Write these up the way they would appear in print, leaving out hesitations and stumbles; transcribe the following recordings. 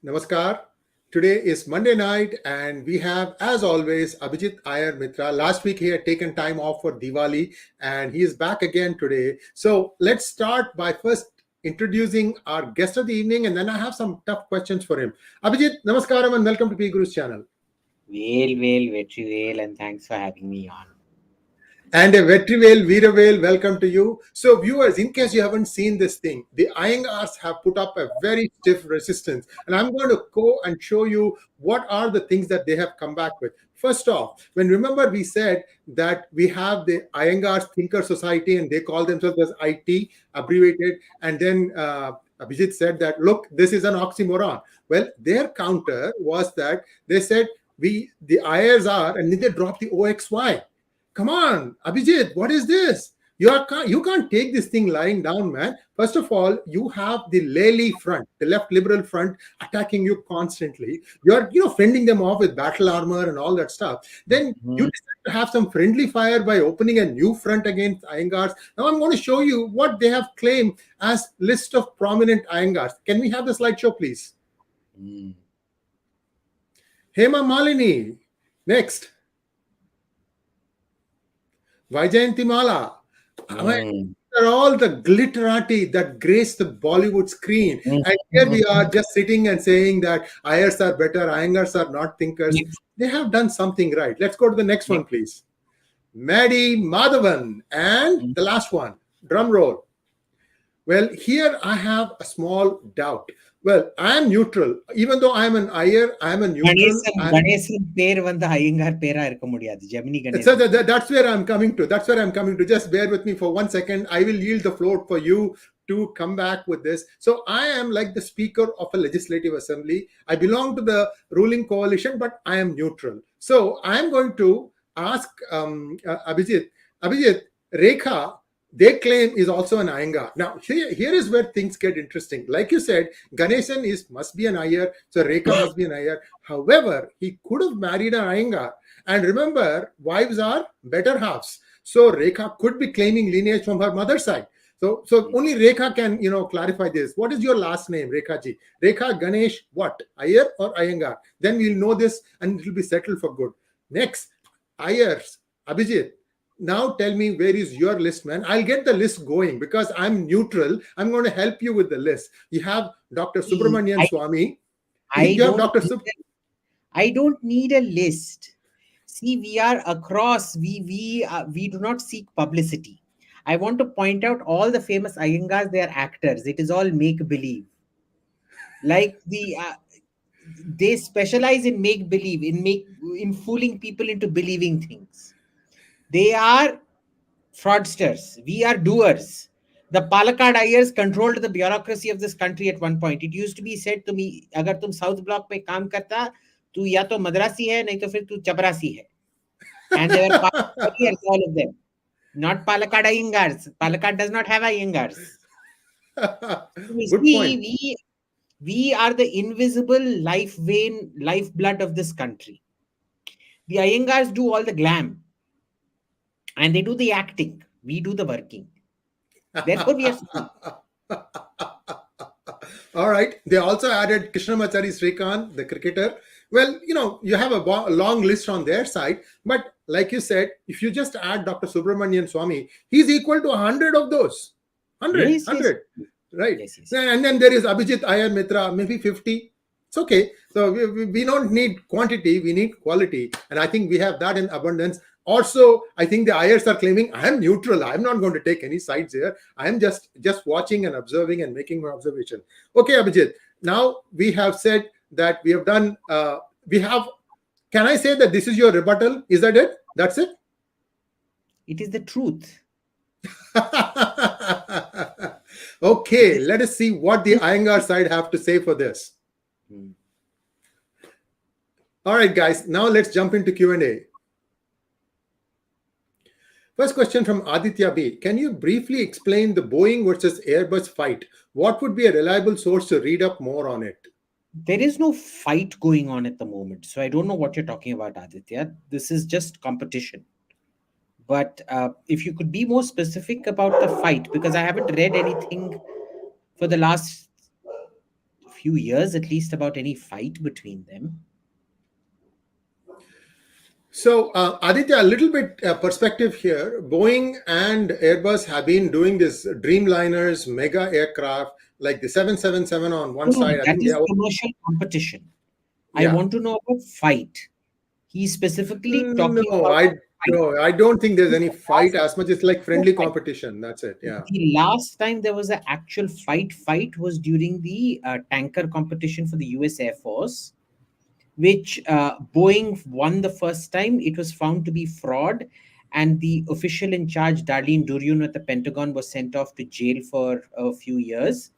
Namaskar. Today is Monday night, and we have, as always, Abhijit Iyer-Mitra. Last week, he had taken time off for Diwali, and he is back again today. So let's start by first introducing our guest of the evening, and then I have some tough questions for him. Abhijit, Namaskaram, and welcome to P Guru's channel. Vetri, and thanks for having me on. And a Vetrivel, Veeravel, welcome to you. So viewers, in case you haven't seen this thing, the Iyengars have put up a very stiff resistance. And I'm going to go and show you what are the things that they have come back with. First off, remember we said that we have the Iyengars Thinker Society and they call themselves as IT, abbreviated. And then Abhijit said that, look, this is an oxymoron. Well, their counter was that they said, the Iyers are, and then they dropped the OXY. Come on, Abhijit, what is this? You can't take this thing lying down, man. First of all, you have the Lely front, the left liberal front, attacking you constantly. You're, fending them off with battle armor and all that stuff. Then you decide to have some friendly fire by opening a new front against Iyengars. Now I'm going to show you what they have claimed as list of prominent Iyengars. Can we have the slideshow, please? Hema Malini. Next. Vaijayanti Mala. They're all the glitterati that grace the Bollywood screen. And here we are just sitting and saying that Iyers are better, Iyengars are not thinkers. They have done something right. Let's go to the next one, please. Maddie Madhavan. And the last one. Drum roll. Well, here I have a small doubt. Well, I am neutral. Even though I am an Iyer, I am a neutral. So that's where I'm coming to. Just bear with me for 1 second. I will yield the floor for you to come back with this. So I am like the speaker of a legislative assembly. I belong to the ruling coalition, but I am neutral. So I'm going to ask Abhijit. Abhijit, Rekha, they claim is also an Iyengar. Now, here is where things get interesting. Like you said, Ganesan must be an Iyer, so Rekha must be an Iyer. However, he could have married an Iyengar. And remember, wives are better halves. So Rekha could be claiming lineage from her mother's side. So only Rekha can, clarify this. What is your last name, Rekha ji? Rekha Ganesh, what? Iyer or Iyengar? Then we'll know this and it will be settled for good. Next, Iyers, Abhijit. Now tell me, where is your list, man? I'll get the list going because I'm neutral. I'm going to help you with the list. You have Dr. Subramanian Swamy. I don't need a list. See, we are across. We do not seek publicity. I want to point out all the famous Iyengars. They are actors. It is all make-believe. Like they specialize in make-believe, in fooling people into believing things. They are fraudsters. We are doers. The Palakkad Iyers controlled the bureaucracy of this country at one point. It used to be said to me, agar tum South Block mein kaam karta, tu ya to Madrasi hai, nahi to fir tu Chaprasi hai. And there were Palakkad Iyers, all of them. Not Palakkad Iyengars. Palakkad does not have Iyengars. We are the invisible life vein, lifeblood of this country. The Iyengars do all the glam. And they do the acting. We do the working. Therefore, we are... All right. They also added Krishnamachari Srikanth, the cricketer. Well, you have a long list on their side. But like you said, if you just add Dr. Subramanian Swamy, he's equal to 100 of those. 100. Yes, 100. Yes. Right. Yes. And then there is Abhijit Iyer-Mitra, maybe 50. It's okay. So we don't need quantity. We need quality. And I think we have that in abundance. Also, I think the Iyers are claiming, I am neutral. I'm not going to take any sides here. I am just watching and observing and making my observation. Okay, Abhijit. Now we have said that we have done, can I say that this is your rebuttal? Is that it? That's it? It is the truth. Okay, let us see what the Iyengar side have to say for this. All right, guys. Now let's jump into Q&A. First question from Aditya B. Can you briefly explain the Boeing versus Airbus fight? What would be a reliable source to read up more on it? There is no fight going on at the moment. So I don't know what you're talking about, Aditya. This is just competition. But if you could be more specific about the fight, because I haven't read anything for the last few years at least about any fight between them. So, Aditya, a little bit perspective here. Boeing and Airbus have been doing this Dreamliners mega aircraft, like the 777 on one No, side. I that think they is are, commercial competition. I yeah. want to know about fight. He's specifically talking No, about I fight. no, I don't think there's any fight Last, as much as like no friendly fight. competition. That's it. Yeah. The last time there was an actual fight was during the tanker competition for the US Air Force, which Boeing won the first time. It was found to be fraud, and the official in charge, Darlene Duryon at the Pentagon, was sent off to jail for a few years.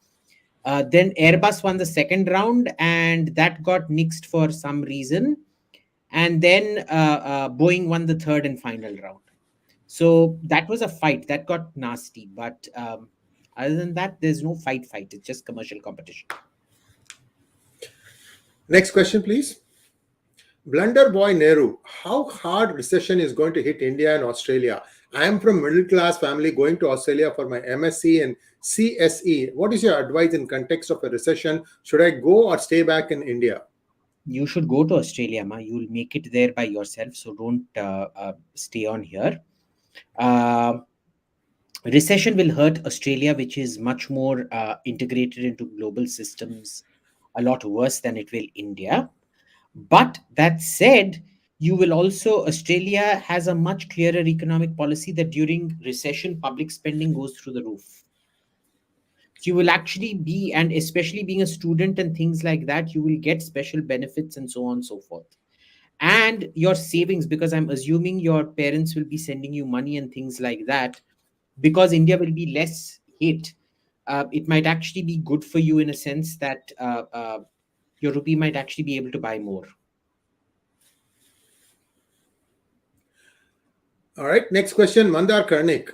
Then Airbus won the second round, and that got nixed for some reason. And then Boeing won the third and final round. So that was a fight that got nasty. But other than that, there's no fight. It's just commercial competition. Next question, please. Blunder boy Nehru, how hard recession is going to hit India and Australia? I am from middle class family going to Australia for my MSc and CSE. What is your advice in context of a recession? Should I go or stay back in India? You should go to Australia, ma. You'll make it there by yourself. So don't stay on here. Recession will hurt Australia, which is much more integrated into global systems, a lot worse than it will India. But that said, you will also, Australia has a much clearer economic policy that during recession, public spending goes through the roof. So you will actually be, and especially being a student and things like that, you will get special benefits and so on and so forth. And your savings, because I'm assuming your parents will be sending you money and things like that, because India will be less hit. It might actually be good for you in a sense that your rupee might actually be able to buy more. All right, next question, Mandar Karnik.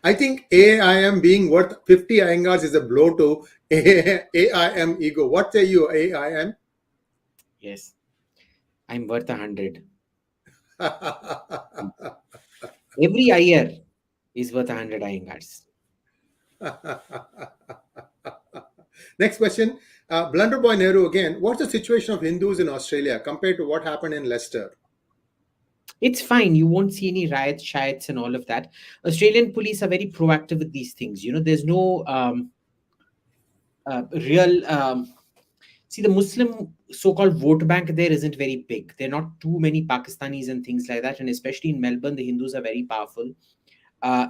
I think AIM being worth 50 Iyengars is a blow to AIM ego. What say you, AIM? Yes, I'm worth 100. Every Iyer is worth 100 Iyengars. Next question, Blunderboy Nehru again. What's the situation of Hindus in Australia compared to what happened in Leicester? It's fine. You won't see any riots, shiots, and all of that. Australian police are very proactive with these things. There's no real. See, the Muslim so-called vote bank there isn't very big. There are not too many Pakistanis and things like that. And especially in Melbourne, the Hindus are very powerful.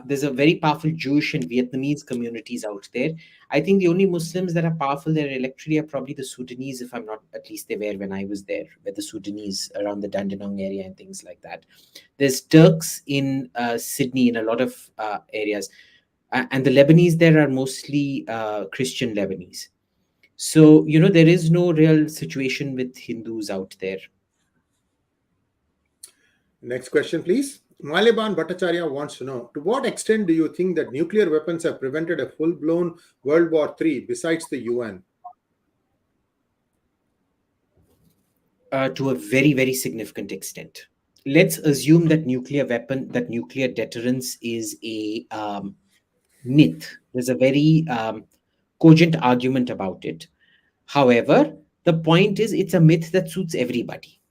There's a very powerful Jewish and Vietnamese communities out there. I think the only Muslims that are powerful there electorally are probably the Sudanese, if I'm not, at least they were when I was there, with the Sudanese around the Dandenong area and things like that. There's Turks in Sydney in a lot of areas. And the Lebanese there are mostly Christian Lebanese. So, there is no real situation with Hindus out there. Next question, please. Maliban Bhattacharya wants to know, to what extent do you think that nuclear weapons have prevented a full-blown World War III besides the UN? To a very, very significant extent. Let's assume that nuclear deterrence is a myth. There's a very cogent argument about it. However, the point is it's a myth that suits everybody.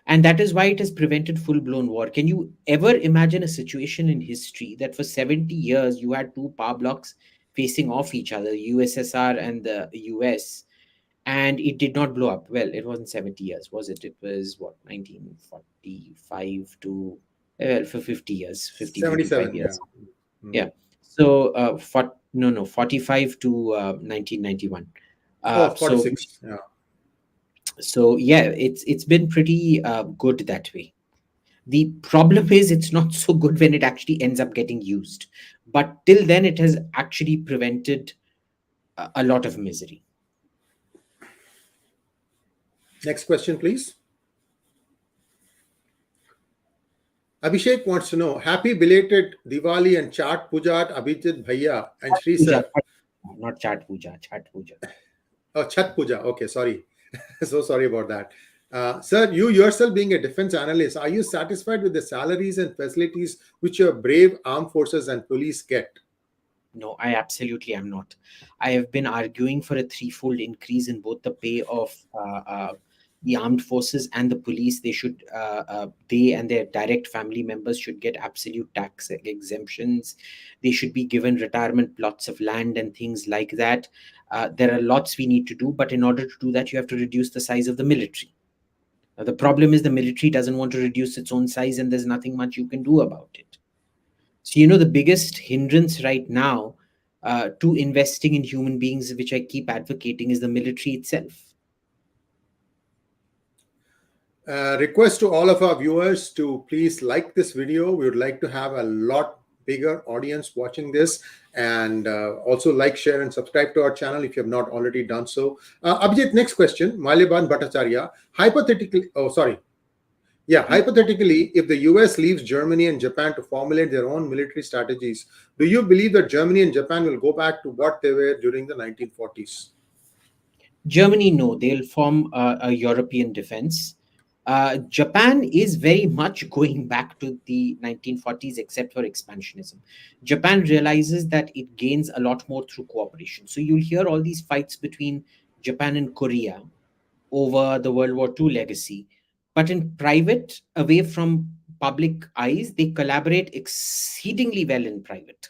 And that is why it has prevented full-blown war. Can you ever imagine a situation in history that for 70 years you had two power blocks facing off each other, USSR and the US, and it did not blow up? Well, it wasn't 70 years, was it? It was, 1945 to, for 50 years, 55 years. Yeah. So, 45 to 1991. 46. So it's been pretty good that way. The problem is it's not so good when it actually ends up getting used. But till then, it has actually prevented a lot of misery. Next question, please. Abhishek wants to know, happy belated Diwali and Chat Puja, Abhijit Bhaiya and Shri Sir. Not Chat Puja, Chat Puja. Oh, Chat Puja. Okay, sorry. So sorry about that. Sir, you yourself being a defense analyst, are you satisfied with the salaries and facilities which your brave armed forces and police get? No, I absolutely am not. I have been arguing for a threefold increase in both the pay of the armed forces and the police. They and their direct family members should get absolute tax exemptions. They should be given retirement plots of land and things like that. There are lots we need to do, but in order to do that, you have to reduce the size of the military. Now, the problem is the military doesn't want to reduce its own size, and there's nothing much you can do about it. So, the biggest hindrance right now to investing in human beings, which I keep advocating, is the military itself. Request to all of our viewers to please like this video. We would like to have a lot bigger audience watching this, and also like, share, and subscribe to our channel if you have not already done so. Abhijit, next question. Malyaban Bhattacharya. Hypothetically, if the US leaves Germany and Japan to formulate their own military strategies, do you believe that Germany and Japan will go back to what they were during the 1940s? Germany, no, they'll form a European defense. Japan is very much going back to the 1940s, except for expansionism. Japan realizes that it gains a lot more through cooperation. So you'll hear all these fights between Japan and Korea over the World War II legacy. But in private, away from public eyes, they collaborate exceedingly well in private.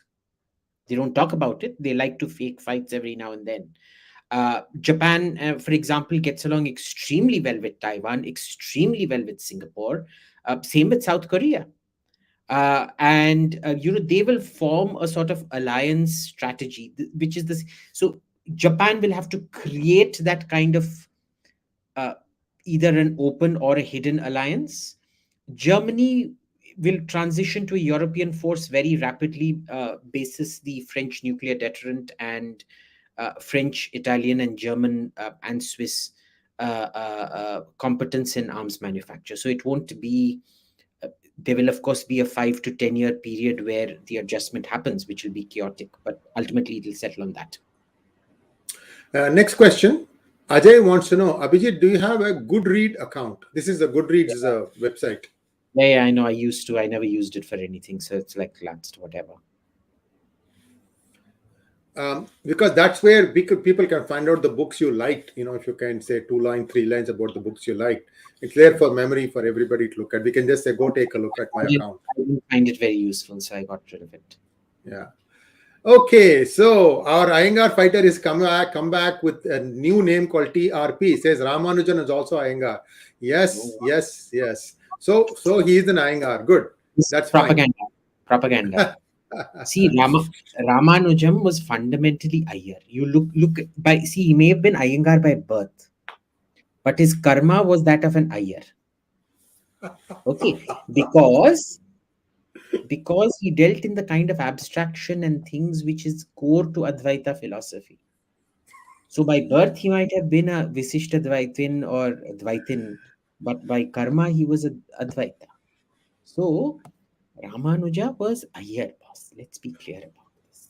They don't talk about it. They like to fake fights every now and then. Japan, for example, gets along extremely well with Taiwan, extremely well with Singapore, same with South Korea. And they will form a sort of alliance strategy, which is this. So Japan will have to create that kind of either an open or a hidden alliance. Germany will transition to a European force very rapidly, basis the French nuclear deterrent and French, Italian, and German and Swiss competence in arms manufacture. So it won't be, there will of course be a 5 to 10 year period where the adjustment happens, which will be chaotic, but ultimately it will settle on that. Next question. Ajay wants to know, Abhijit, do you have a Goodread account? This is a Goodreads website. Yeah, I know. I used to. I never used it for anything. So it's like lapsed, whatever. Because that's where people can find out the books you liked. If you can say 2 lines, 3 lines about the books you liked, it's there for memory for everybody to look at. We can just say, go take a look at my account. I didn't find it very useful, so I got rid of it. Yeah. Okay, so our Iyengar fighter is come back with a new name called TRP. Says Ramanujan is also Iyengar. Yes. So he is an Iyengar. Good. That's propaganda. Propaganda. See, Ramanujam was fundamentally Iyer. You look by. See, he may have been Iyengar by birth, but his karma was that of an Iyer. Okay, because he dealt in the kind of abstraction and things which is core to Advaita philosophy. So by birth he might have been a Visishta Dvaitin or Dvaitin, but by karma he was a Advaita. So Ramanuja was Iyer, boss. Let's be clear about this.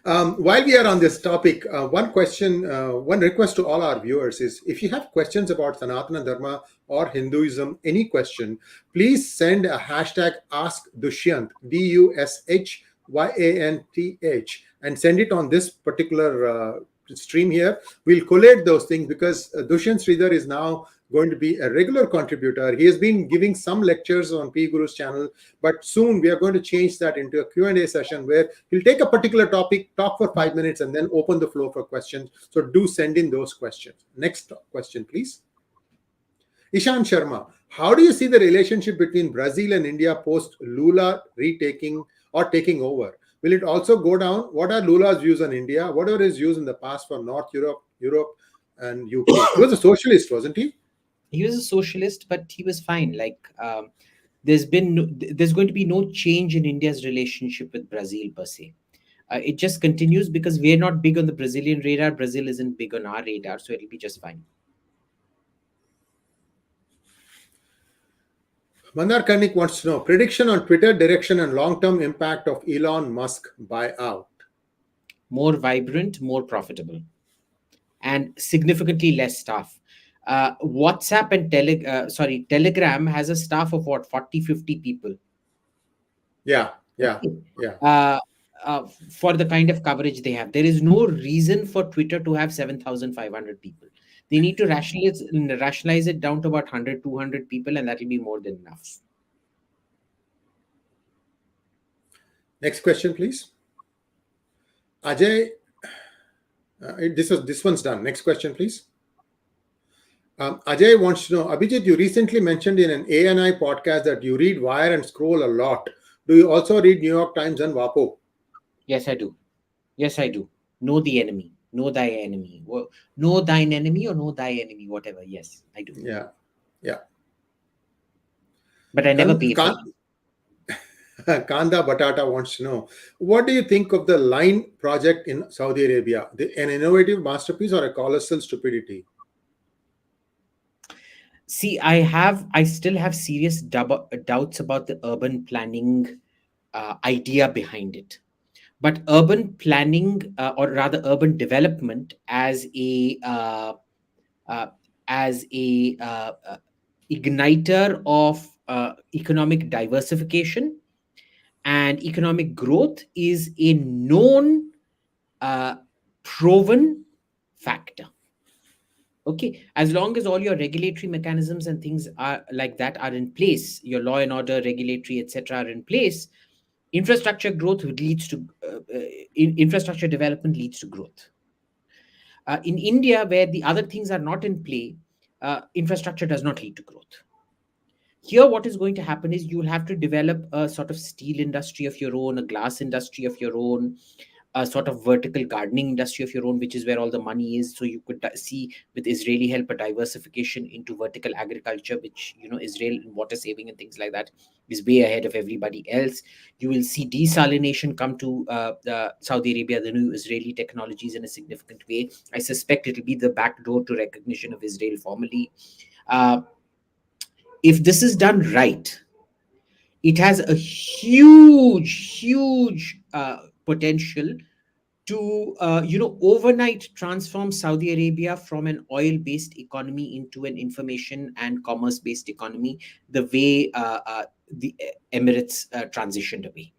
While we are on this topic, one request to all our viewers is, if you have questions about Sanatana Dharma or Hinduism, any question, please send a hashtag #AskDushyanth, DUSHYANTH, and send it on this particular stream here. We'll collate those things because Dushyant Sridhar is now going to be a regular contributor. He has been giving some lectures on P Guru's channel, but soon we are going to change that into a Q&A session where he'll take a particular topic, talk for 5 minutes, and then open the floor for questions. So do send in those questions. Next question, please. Ishan Sharma, how do you see the relationship between Brazil and India post Lula retaking or taking over? Will it also go down? What are Lula's views on India? What are his views in the past for North Europe, and UK? He was a socialist, wasn't he? He was a socialist, but he was fine. There's going to be no change in India's relationship with Brazil per se. It just continues because we're not big on the Brazilian radar. Brazil isn't big on our radar, so it'll be just fine. Mandar Karnik wants to know, prediction on Twitter direction and long-term impact of Elon Musk buyout. More vibrant, more profitable, and significantly less staff. WhatsApp and Telegram has a staff of 40-50 people. Yeah. for the kind of coverage they have. There is no reason for Twitter to have 7,500 people. They need to rationalize it down to about 100, 200 people, and that will be more than enough. Next question, please. Ajay, this one's done. Next question, please. Ajay wants to know, Abhijit, you recently mentioned in an ANI podcast that you read Wire and Scroll a lot. Do you also read New York Times and WaPo? Yes, I do. Yes, I do. Know the enemy. Know thy enemy. Know thine enemy or know thy enemy, whatever. Yes, I do. Yeah. Yeah. But I never pay for it. Kanda Batata wants to know, what do you think of the Line project in Saudi Arabia? An innovative masterpiece or a colossal stupidity? See, I still have serious doubts about the urban planning idea behind it. But urban planning, or rather urban development, as a igniter of economic diversification and economic growth, is a known, proven factor. Okay, as long as all your regulatory mechanisms and things are like that are in place, your law and order, regulatory, etc., are in place, infrastructure growth leads to infrastructure development leads to growth. In India, where the other things are not in play, infrastructure does not lead to growth. Here, what is going to happen is you will have to develop a sort of steel industry of your own, a glass industry of your own, a sort of vertical gardening industry of your own, which is where all the money is. So you could see, with Israeli help, a diversification into vertical agriculture, which, Israel in water saving and things like that is way ahead of everybody else. You will see desalination come to Saudi Arabia, the new Israeli technologies, in a significant way. I suspect it will be the back door to recognition of Israel formally. If this is done right, it has a huge potential to overnight transform Saudi Arabia from an oil-based economy into an information and commerce-based economy, the way the Emirates transitioned away.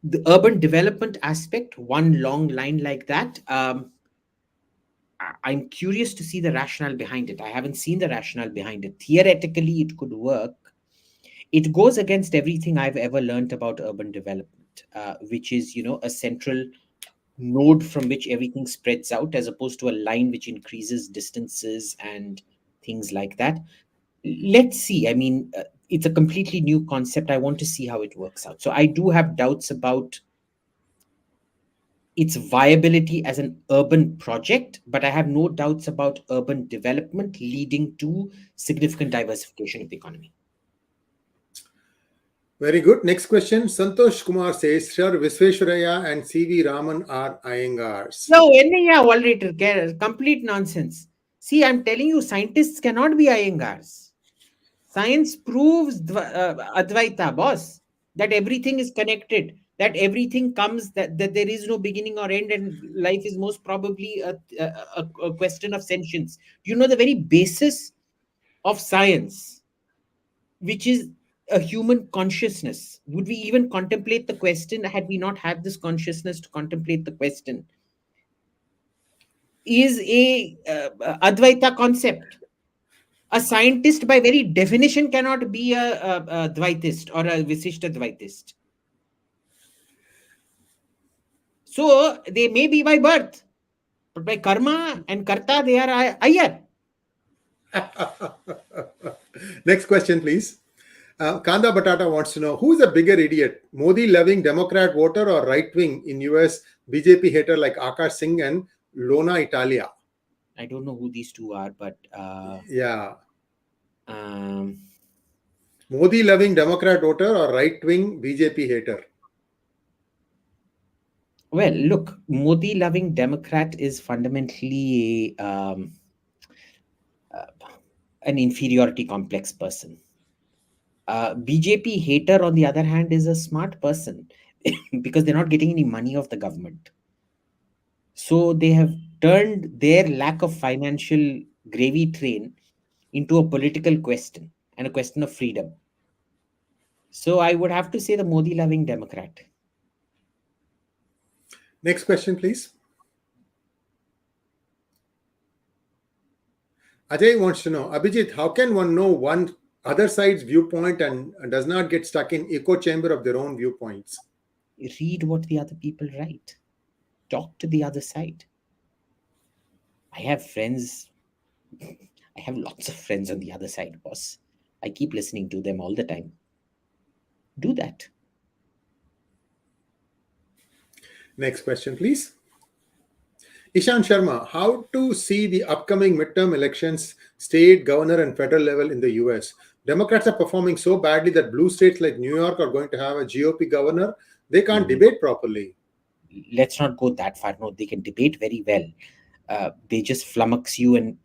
The urban development aspect, one long line like that, I'm curious to see the rationale behind it. I haven't seen the rationale behind it. Theoretically, it could work. It goes against everything I've ever learned about urban development, which is, a central node from which everything spreads out, as opposed to a line which increases distances and things like that. Let's see. I mean, it's a completely new concept. I want to see how it works out. So I do have doubts about its viability as an urban project, but I have no doubts about urban development leading to significant diversification of the economy. Very good. Next question. Santosh Kumar says, Sir Visvesvaraya and C.V. Raman are Iyengars. No, already complete nonsense. See, I'm telling you, scientists cannot be Iyengars. Science proves Advaita, boss, that everything is connected, that everything comes, that there is no beginning or end, and life is most probably a question of sentience. You know, the very basis of science, which is a human consciousness. Would we even contemplate the question had we not had this consciousness to contemplate the question? Is a Advaita concept. A scientist, by very definition, cannot be a Dvaitist or a Visishta Dvaitist. So they may be by birth, but by karma and karta, they are Iyer. Next question, please. Kanda Batata wants to know, who is a bigger idiot? Modi-loving Democrat voter or right-wing in US BJP hater like Akash Singh and Lona Italia? I don't know who these two are, but yeah. Modi-loving Democrat voter or right-wing BJP hater? Well, look, Modi-loving Democrat is fundamentally an inferiority complex person. BJP hater, on the other hand, is a smart person because they're not getting any money off the government. So they have turned their lack of financial gravy train into a political question and a question of freedom. So I would have to say the Modi-loving Democrat. Next question, please. Ajay wants to know, Abhijit, how can one know one other side's viewpoint and does not get stuck in echo chamber of their own viewpoints? Read what the other people write. Talk to the other side. I have friends. I have lots of friends on the other side, boss. I keep listening to them all the time. Do that. Next question, please. Ishan Sharma, how to see the upcoming midterm elections, state, governor, and federal level in the US? Democrats are performing so badly that blue states like New York are going to have a GOP governor. They can't debate properly. Let's not go that far. No, they can debate very well. They just flummox you and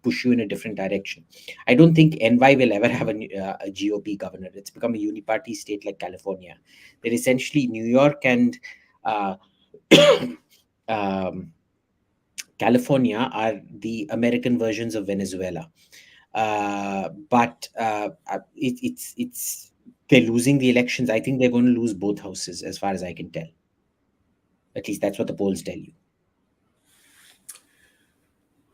push you in a different direction. I don't think NY will ever have a GOP governor. It's become a uniparty state like California. They're essentially New York and California are the American versions of Venezuela. But it's they're losing the elections. I think they're going to lose both houses, as far as I can tell. At least that's what the polls tell you.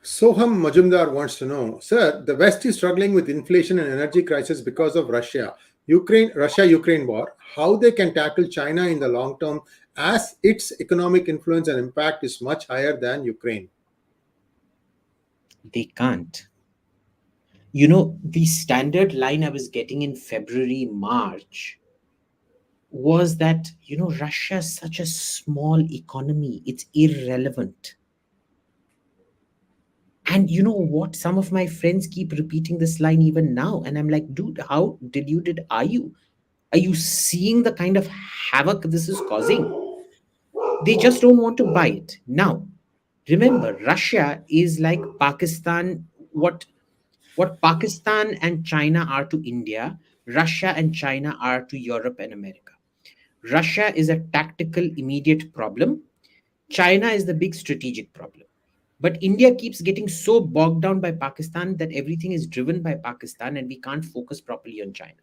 Soham Majumdar wants to know, sir, the West is struggling with inflation and energy crisis because of Russia-Ukraine war. How they can tackle China in the long term, as its economic influence and impact is much higher than Ukraine? They can't. You know, the standard line I was getting in February, March was that, you know, Russia is such a small economy. It's irrelevant. And you know what? Some of my friends keep repeating this line even now. And I'm like, dude, are you seeing the kind of havoc this is causing? They just don't want to buy it. Now, remember, Russia is like Pakistan. What Pakistan and China are to India, Russia and China are to Europe and America. Russia is a tactical, immediate problem. China is the big strategic problem. But India keeps getting so bogged down by Pakistan that everything is driven by Pakistan and we can't focus properly on China.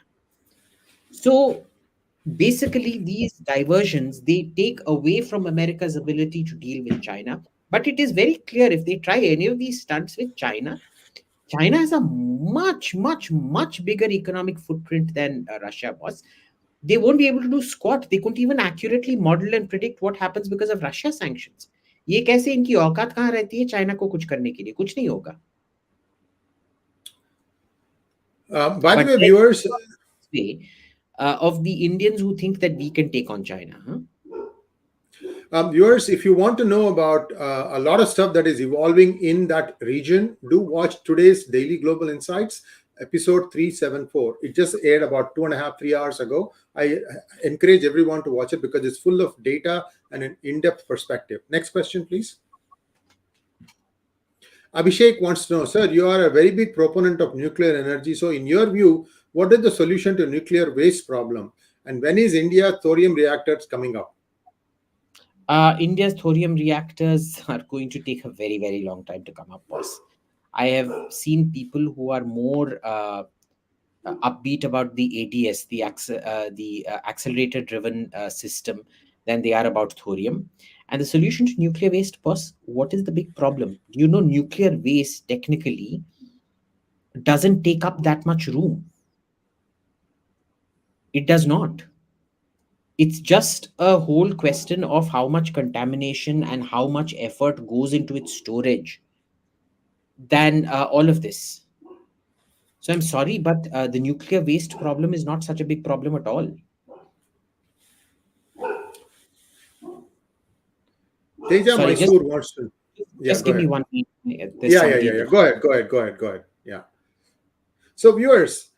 So basically, these diversions, they take away from America's ability to deal with China. But it is very clear, if they try any of these stunts with China, China has a much, much, much bigger economic footprint than Russia was. They won't be able to do squat. They couldn't even accurately model and predict what happens because of Russia sanctions. ये कैसे, इनकी औकात कहाँ रहती है China को कुछ करने के लिए? कुछ नहीं होगा. By the way, viewers, of the Indians who think that we can take on China. Viewers, if you want to know about a lot of stuff that is evolving in that region, do watch today's Daily Global Insights, episode 374. It just aired about 2.5-3 hours ago. I encourage everyone to watch it because it's full of data and an in-depth perspective. Next question, please. Abhishek wants to know, sir, you are a very big proponent of nuclear energy. So in your view, what is the solution to nuclear waste problem? And when is India thorium reactors coming up? India's thorium reactors are going to take a very, very long time to come up, boss. I have seen people who are more upbeat about the ADS, the accelerator-driven system, than they are about thorium. And the solution to nuclear waste, boss, what is the big problem? Do you know nuclear waste technically doesn't take up that much room? It does not. It's just a whole question of how much contamination and how much effort goes into its storage than all of this. So I'm sorry, but the nuclear waste problem is not such a big problem at all. Teja Mysore wants to. Just give me 1 minute. Yeah. Go ahead. Yeah. So viewers,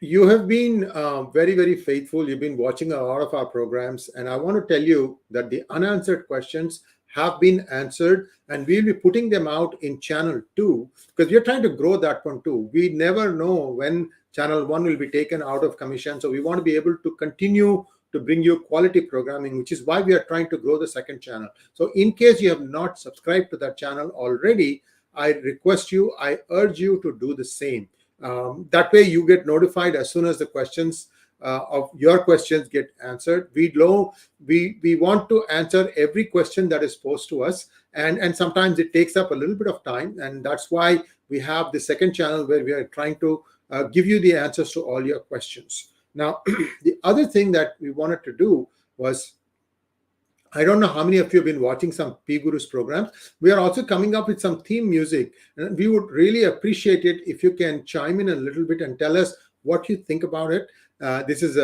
you have been very, very faithful. You've been watching a lot of our programs. And I want to tell you that the unanswered questions have been answered. And we'll be putting them out in channel 2 because we're trying to grow that one too. We never know when channel 1 will be taken out of commission. So we want to be able to continue to bring you quality programming, which is why we are trying to grow the second channel. So in case you have not subscribed to that channel already, I urge you to do the same. That way you get notified as soon as the questions of your questions get answered. We want to answer every question that is posed to us, and sometimes it takes up a little bit of time, and that's why we have the second channel where we are trying to give you the answers to all your questions. Now, the other thing that we wanted to do was, I don't know how many of you have been watching some P Guru's programs. We are also coming up with some theme music, and we would really appreciate it if you can chime in a little bit and tell us what you think about it. This is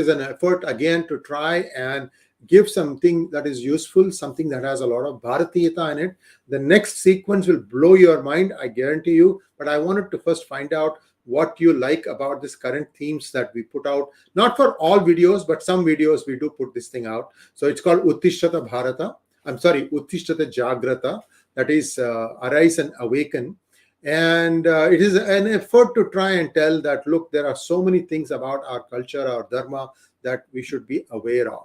an effort again to try and give something that is useful, something that has a lot of Bharatiyata in it. The next sequence will blow your mind, I guarantee you. But I wanted to first find out what you like about this current themes that we put out. Not for all videos, but some videos we do put this thing out. So it's called Uttishtata Bharata. Uttishtata Jagrata. That is arise and awaken. And it is an effort to try and tell that, look, there are so many things about our culture, our dharma, that we should be aware of.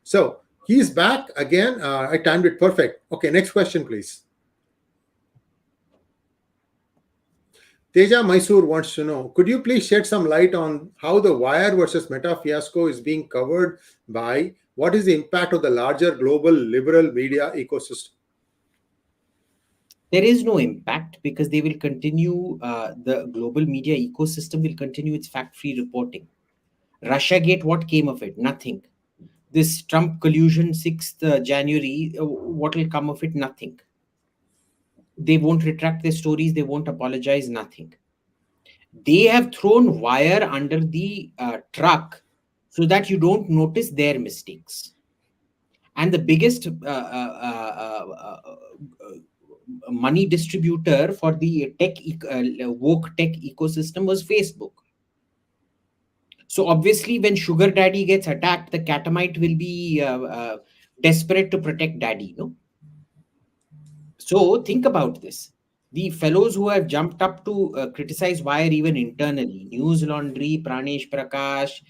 So he's back again. I timed it perfect. Okay, next question, please. Teja Mysore wants to know, could you please shed some light on how the Wire versus Meta fiasco is being covered by? What is the impact of the larger global liberal media ecosystem? There is no impact because they will continue, the global media ecosystem will continue its fact-free reporting. Russiagate, what came of it? Nothing. This Trump collusion, 6th January, what will come of it? Nothing. They won't retract their stories. They won't apologize. Nothing. They have thrown Wire under the truck so that you don't notice their mistakes. And the biggest money distributor for the woke tech ecosystem was Facebook. So obviously, when Sugar Daddy gets attacked, the catamite will be desperate to protect Daddy. No. So think about this. The fellows who have jumped up to criticize Wire even internally, News Laundry, Pranesh Prakash,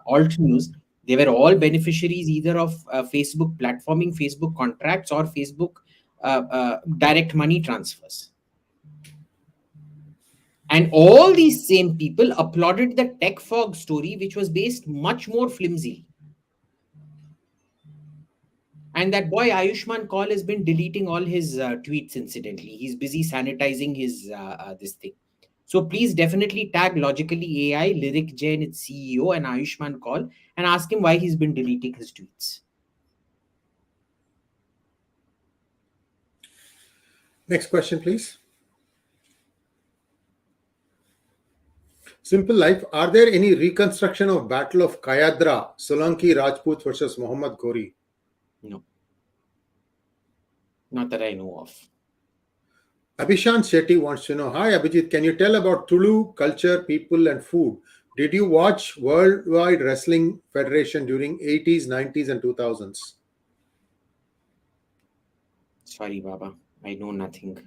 Alt News, they were all beneficiaries either of Facebook platforming, Facebook contracts, or Facebook direct money transfers. And all these same people applauded the tech fog story, which was based much more flimsily. And that boy Ayushman Kaul has been deleting all his tweets incidentally. He's busy sanitizing his this thing. So please definitely tag Logically AI, Lyric Jain, its CEO, and Ayushman Kaul, and ask him why he's been deleting his tweets. Next question, please. Simple Life, are there any reconstruction of Battle of Kayadra, Solanki Rajputs versus Muhammad Ghori? No. Not that I know of. Abhishant Shetty wants to know, hi Abhijit, can you tell about Tulu culture, people and food? Did you watch Worldwide Wrestling Federation during 80s, 90s and 2000s? Sorry, Baba. I know nothing.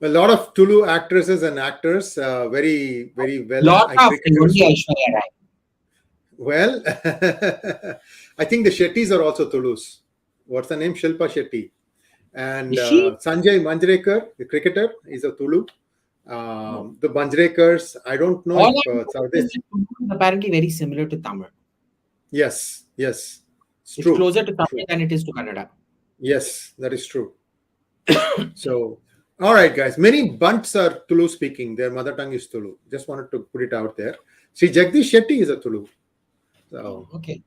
A lot of Tulu actresses and actors, very, very well. Lot of cricketers. Well, I think the Shetties are also Tulus. What's the name? Shilpa Shetty. And Sanjay Manjrekar, the cricketer, is a Tulu. No. The Manjrekars, I don't know. If, apparently very similar to Tamil. Yes. It's true. Closer to Tamil than it is to Kannada. Yes, that is true. So, all right, guys. Many Bunts are Tulu speaking. Their mother tongue is Tulu. Just wanted to put it out there. See, Jagdish Shetty is a Tulu. So, okay.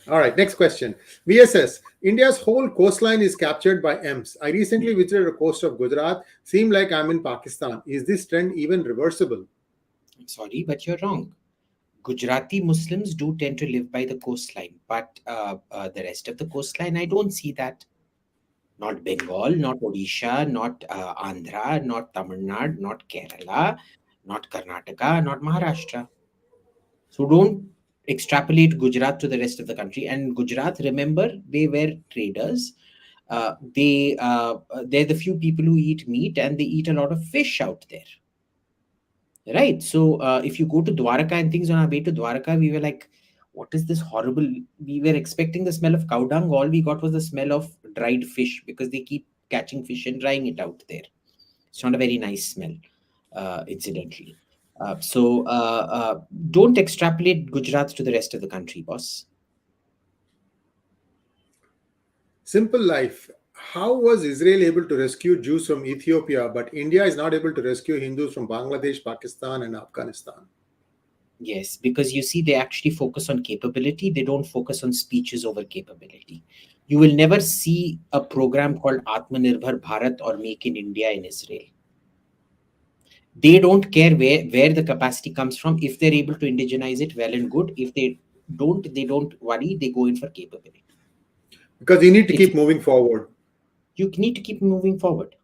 All right, next question. VSS, India's whole coastline is captured by EMS. I recently visited the coast of Gujarat. Seemed like I'm in Pakistan. Is this trend even reversible? I'm sorry, but you're wrong. Gujarati Muslims do tend to live by the coastline, but the rest of the coastline, I don't see that. Not Bengal, not Odisha, not Andhra, not Tamil Nadu, not Kerala, not Karnataka, not Maharashtra. So don't extrapolate Gujarat to the rest of the country. And Gujarat, remember, they were traders. They're the few people who eat meat, and they eat a lot of fish out there. Right. So if you go to Dwarka and things, on our way to Dwarka, we were like, what is this horrible? We were expecting the smell of cow dung. All we got was the smell of dried fish, because they keep catching fish and drying it out there. It's not a very nice smell, incidentally. Don't extrapolate Gujarat to the rest of the country, boss. Simple life. How was Israel able to rescue Jews from Ethiopia, but India is not able to rescue Hindus from Bangladesh, Pakistan, and Afghanistan? Yes, because you see, they actually focus on capability. They don't focus on speeches over capability. You will never see a program called Atmanirbhar Bharat or Make in India in Israel. They don't care where the capacity comes from. If they're able to indigenize it, well and good. If they don't worry. They go in for capability. Because you need to keep moving forward. You need to keep moving forward.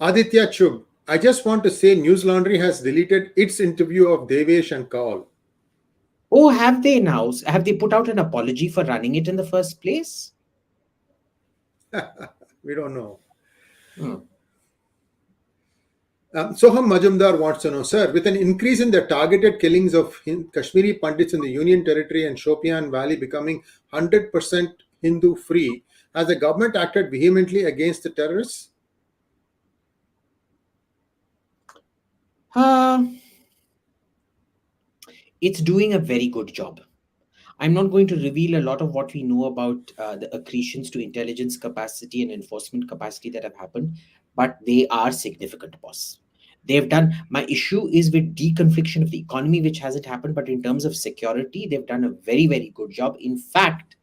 Aditya Chug, I just want to say News Laundry has deleted its interview of Devesh and Kaul. Oh, have they now? Have they put out an apology for running it in the first place? We don't know. Hmm. Soham Majumdar wants to know, sir, with an increase in the targeted killings of Kashmiri Pandits in the Union Territory and Shopian Valley becoming 100% Hindu free, has the government acted vehemently against the terrorists? It's doing a very good job. I'm not going to reveal a lot of what we know about the accretions to intelligence capacity and enforcement capacity that have happened, but they are significant, boss. They've done, my issue is with deconfliction of the economy, which hasn't happened, but in terms of security, they've done a very, very good job. In fact,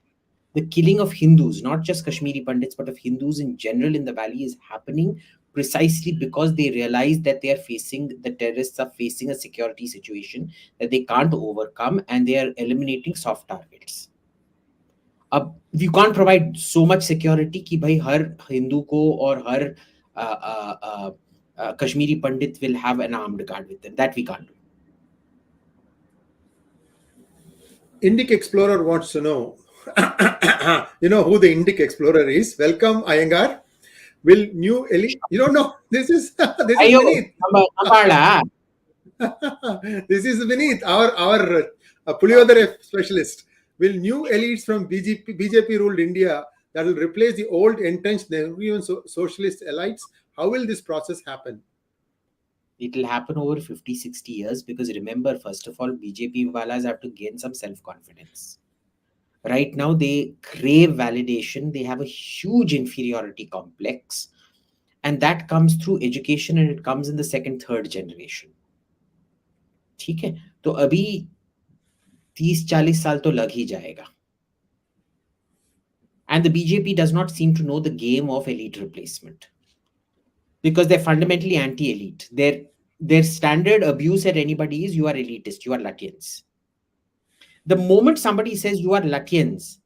the killing of Hindus, not just Kashmiri Pandits, but of Hindus in general in the valley is happening precisely because they realize that the terrorists are facing a security situation that they can't overcome and they are eliminating soft targets. अब you can't provide so much security कि भाई हर हिंदू को और हर Kashmiri Pandit will have an armed guard with them. That we can't do. Indic Explorer wants to know, you know who the Indic Explorer is? Welcome, Iyengar. Will new elite? You don't know. This is Vineet. This is Vineet, our Puliyodare specialist. Will new elites from BJP ruled India that will replace the old entrenched Nehruvian socialist elites? How will this process happen? It will happen over 50, 60 years because remember, first of all, BJP walas have to gain some self-confidence. Right now, they crave validation. They have a huge inferiority complex. And that comes through education and it comes in the second, third generation. ठीक है? तो अभी 30-40 साल तो लग ही जाएगा. And the BJP does not seem to know the game of elite replacement. Because they're fundamentally anti-elite. Their standard abuse at anybody is you are elitist, you are Lutyens. The moment somebody says you are Lutyens,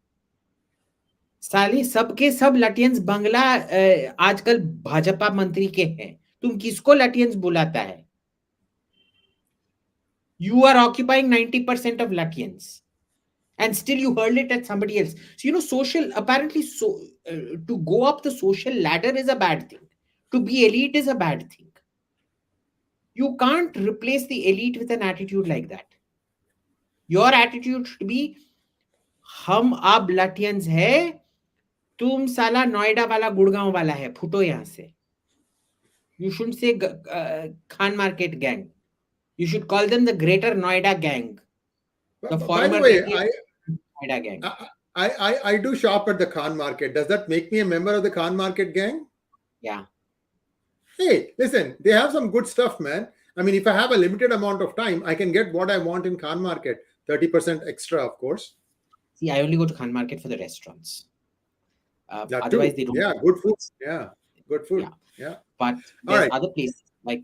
साले सबके सब लटियंस बंगला आजकल भाजपा मंत्री के हैं. तुम किसको लटियंस बुलाता है? You are occupying 90% of Lutyens. And still you hurl it at somebody else. So, apparently, to go up the social ladder is a bad thing. To be elite is a bad thing. You can't replace the elite with an attitude like that. Your attitude should be, हम अब Lutyens है, तुम साला नोएडा वाला गुड़गांव वाला है, फुटो यहाँ से. You shouldn't say Khan Market gang. You should call them the Greater Noida gang. The by the way, Noida gang. I do shop at the Khan Market. Does that make me a member of the Khan Market gang? Yeah. Hey, listen, they have some good stuff, man. I mean, if I have a limited amount of time, I can get what I want in Khan Market. 30% extra, of course. See, I only go to Khan Market for the restaurants. Otherwise, they don't. Yeah, good food. Yeah, good food. Yeah. But there's other places like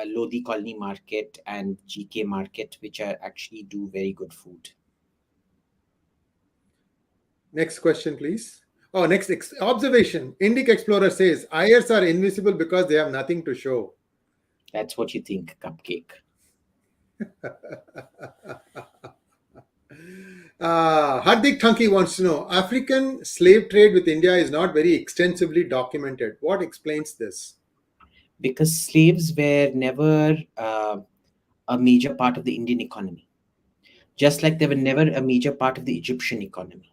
Lodi Colony Market and GK Market, which actually do very good food. Next question, please. Oh, next observation. Indic Explorer says, Ayers are invisible because they have nothing to show. That's what you think, Cupcake. Hardik Thanki wants to know, African slave trade with India is not very extensively documented. What explains this? Because slaves were never a major part of the Indian economy. Just like they were never a major part of the Egyptian economy.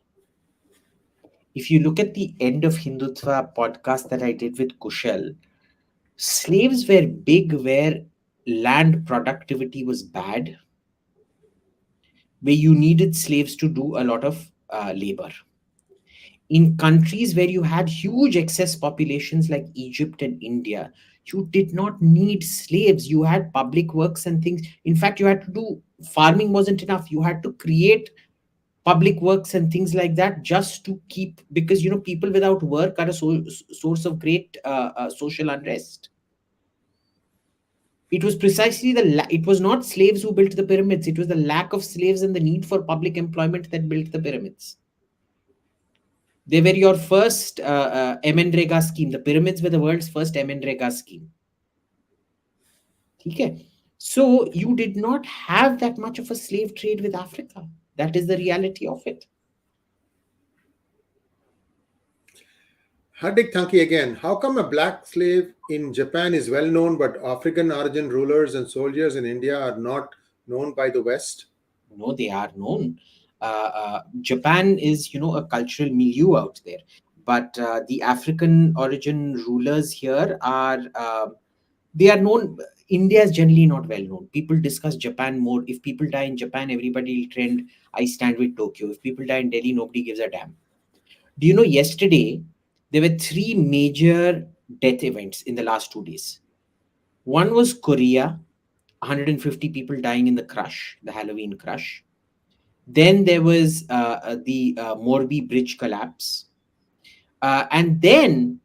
If you look at the End of Hindutva podcast that I did with Kushal, Slaves were big where land productivity was bad, where you needed slaves to do a lot of labor. In countries where you had huge excess populations like Egypt and India, you did not need slaves. You had public works and things. In fact, you had to do farming wasn't enough. You had to create public works and things like that just to keep, because people without work are a source of great social unrest. It was precisely it was not slaves who built the pyramids. It was the lack of slaves and the need for public employment that built the pyramids. They were your first MNREGA scheme. The pyramids were the world's first MNREGA scheme. Okay. So you did not have that much of a slave trade with Africa. That is the reality of it. 𝙒𝙧𝙤𝙪𝙥𝙥 again. How come a black slave in Japan is well known, but African origin rulers and soldiers in India are not known by the West? No, they are known. Japan is, a cultural milieu out there. But the African origin rulers here are, they are known. India is generally not well known. People discuss Japan more. If people die in Japan, everybody will trend, I stand with Tokyo. If people die in Delhi, nobody gives a damn. Do you know, yesterday, there were 3 major death events in the last 2 days. One was Korea, 150 people dying in the crush, the Halloween crush. Then there was the Morbi bridge collapse. And then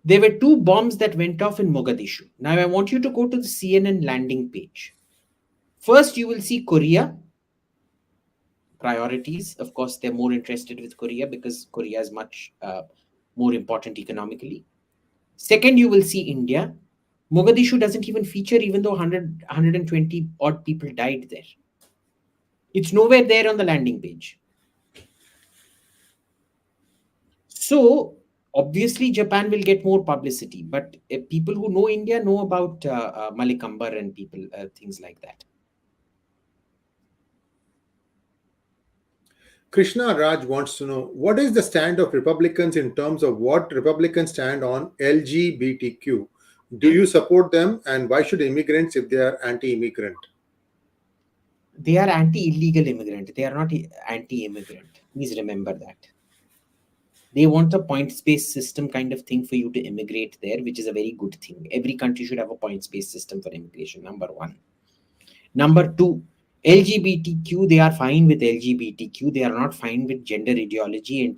there were 2 bombs that went off in Mogadishu. Now, I want you to go to the CNN landing page. First, you will see Korea. Priorities. Of course, they're more interested with Korea because Korea is much more important economically. Second, you will see India. Mogadishu doesn't even feature, even though 120 odd people died there. It's nowhere there on the landing page. So, obviously, Japan will get more publicity, but people who know India know about Malik Ambar and people, things like that. Krishna Raj wants to know, what is the stand of Republicans in terms of what Republicans stand on LGBTQ? Do you support them, and why should immigrants if they are anti-immigrant? They are anti-illegal immigrant. They are not anti-immigrant. Please remember that. They want a points-based system kind of thing for you to immigrate there, which is a very good thing. Every country should have a points-based system for immigration, number 1. Number 2, LGBTQ, they are fine with LGBTQ. They are not fine with gender ideology and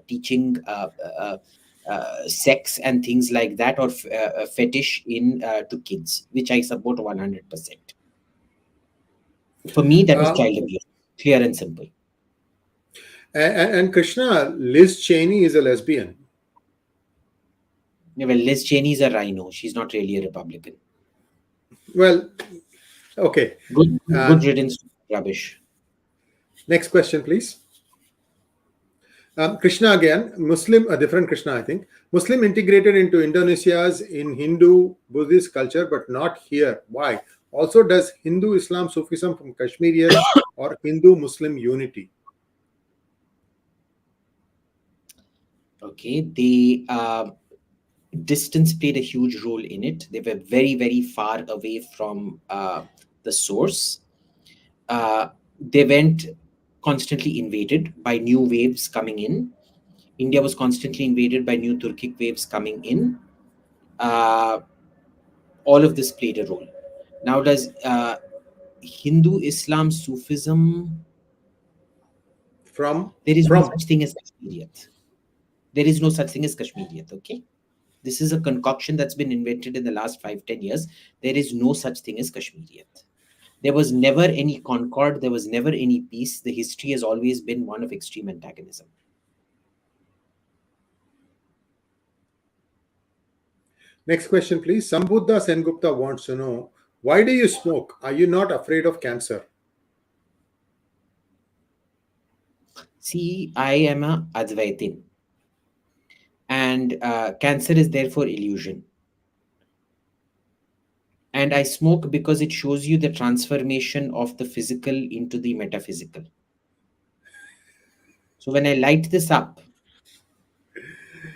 teaching sex and things like that, or fetish in to kids, which I support 100%. For me, that is child abuse, clear and simple. And Krishna, Liz Cheney is a lesbian. Yeah, well, Liz Cheney is a rhino. She's not really a Republican. Well, okay. Good riddance to rubbish. Next question, please. Krishna again, Muslim, a different Krishna, I think. Muslim integrated into Indonesia's in Hindu Buddhist culture, but not here. Why? Also, does Hindu Islam Sufism from Kashmirian or Hindu Muslim unity? Okay, the distance played a huge role in it. They were very, very far away from the source. They went constantly invaded by new waves coming in. India was constantly invaded by new Turkic waves coming in. All of this played a role. Now, does Hindu Islam Sufism From? There is no such thing as Kashmiriyat. There is no such thing as Kashmiriyat, okay? This is a concoction that's been invented in the last 5-10 years. There is no such thing as Kashmiriyat. There was never any concord. There was never any peace. The history has always been one of extreme antagonism. Next question, please. Sambuddha Sengupta wants to know, why do you smoke? Are you not afraid of cancer? See, I am a Advaitin. And cancer is therefore illusion. And I smoke because it shows you the transformation of the physical into the metaphysical. So when I light this up,